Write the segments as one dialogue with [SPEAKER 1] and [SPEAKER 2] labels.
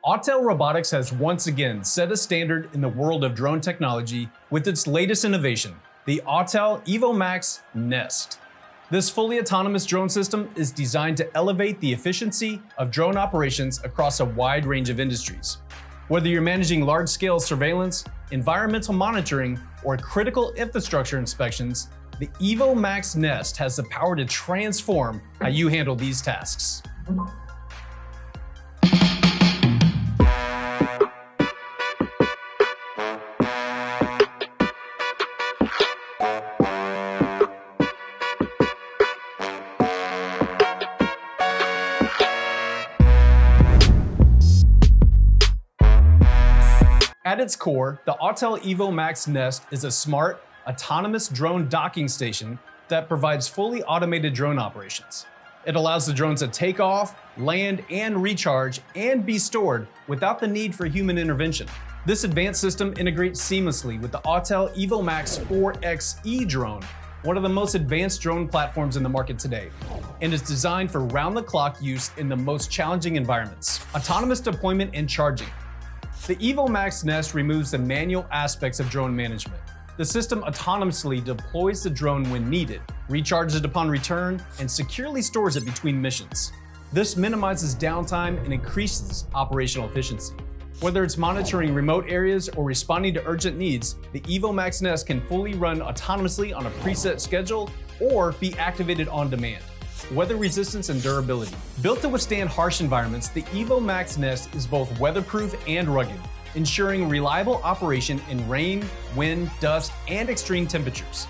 [SPEAKER 1] Autel Robotics has once again set a standard in the world of drone technology with its latest innovation, the Autel Evo Nest. This fully autonomous drone system is designed to elevate the efficiency of drone operations across a wide range of industries. Whether you're managing large-scale surveillance, environmental monitoring, or critical infrastructure inspections, the Evo Nest has the power to transform how you handle these tasks. At its core, the Autel Evo Nest is a smart, autonomous drone docking station that provides fully automated drone operations. It allows the drones to take off, land, and recharge, and be stored without the need for human intervention. This advanced system integrates seamlessly with the Autel Evo 4XE drone, one of the most advanced drone platforms in the market today, and is designed for round-the-clock use in the most challenging environments. Autonomous deployment and charging. The Evo Nest removes the manual aspects of drone management. The system autonomously deploys the drone when needed, recharges it upon return, and securely stores it between missions. This minimizes downtime and increases operational efficiency. Whether it's monitoring remote areas or responding to urgent needs, the Evo Nest can fully run autonomously on a preset schedule or be activated on demand. Weather resistance and durability. Built to withstand harsh environments, the Evo Nest is both weatherproof and rugged, ensuring reliable operation in rain, wind, dust, and extreme temperatures.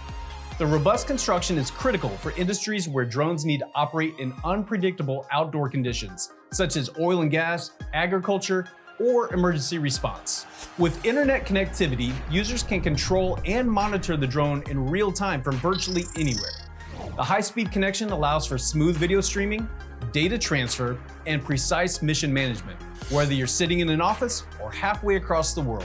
[SPEAKER 1] The robust construction is critical for industries where drones need to operate in unpredictable outdoor conditions, such as oil and gas, agriculture, or emergency response. With internet connectivity, users can control and monitor the drone in real time from virtually anywhere. The high-speed connection allows for smooth video streaming, data transfer, and precise mission management, whether you're sitting in an office or halfway across the world.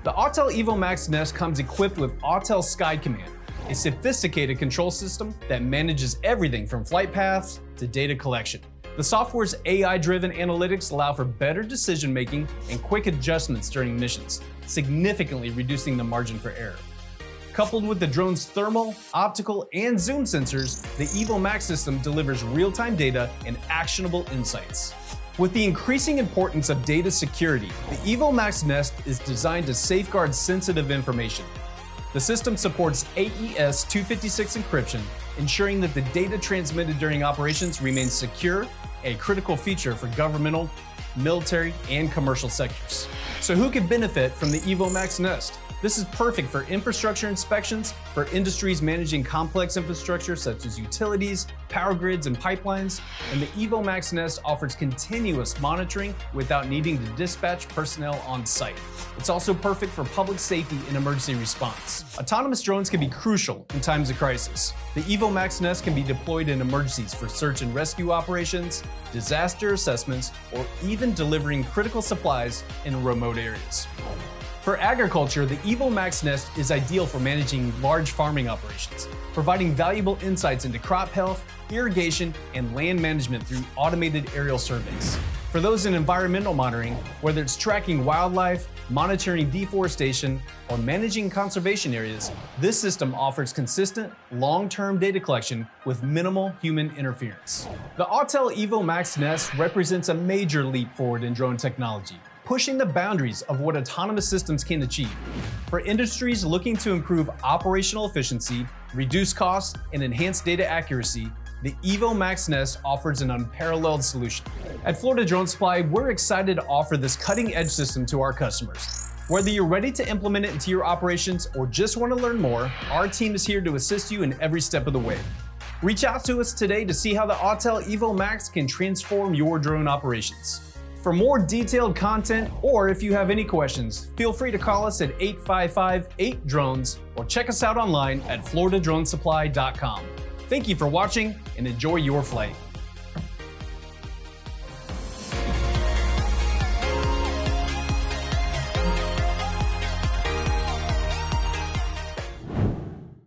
[SPEAKER 1] The Autel Evo Nest comes equipped with Autel Sky Command, a sophisticated control system that manages everything from flight paths to data collection. The software's AI-driven analytics allow for better decision-making and quick adjustments during missions, significantly reducing the margin for error. Coupled with the drone's thermal, optical, and zoom sensors, the Evo system delivers real-time data and actionable insights. With the increasing importance of data security, the Evo Nest is designed to safeguard sensitive information. The system supports AES 256 encryption, ensuring that the data transmitted during operations remains secure, a critical feature for governmental, military, and commercial sectors. So who could benefit from the Evo Nest? This is perfect for infrastructure inspections, for industries managing complex infrastructure such as utilities, power grids, and pipelines, and the Evo Nest offers continuous monitoring without needing to dispatch personnel on site. It's also perfect for public safety and emergency response. Autonomous drones can be crucial in times of crisis. The Evo Nest can be deployed in emergencies for search and rescue operations, disaster assessments, or even delivering critical supplies in remote areas. For agriculture, the Evo Nest is ideal for managing large farming operations, providing valuable insights into crop health, irrigation, and land management through automated aerial surveys. For those in environmental monitoring, whether it's tracking wildlife, monitoring deforestation, or managing conservation areas, this system offers consistent, long-term data collection with minimal human interference. The Autel Evo Nest represents a major leap forward in drone technology, pushing the boundaries of what autonomous systems can achieve. For industries looking to improve operational efficiency, reduce costs, and enhance data accuracy, the Evo Nest offers an unparalleled solution. At Florida Drone Supply, we're excited to offer this cutting-edge system to our customers. Whether you're ready to implement it into your operations or just want to learn more, our team is here to assist you in every step of the way. Reach out to us today to see how the Autel Evo can transform your drone operations. For more detailed content, or if you have any questions, feel free to call us at 855-8-DRONES or check us out online at floridadronesupply.com. Thank you for watching and enjoy your flight.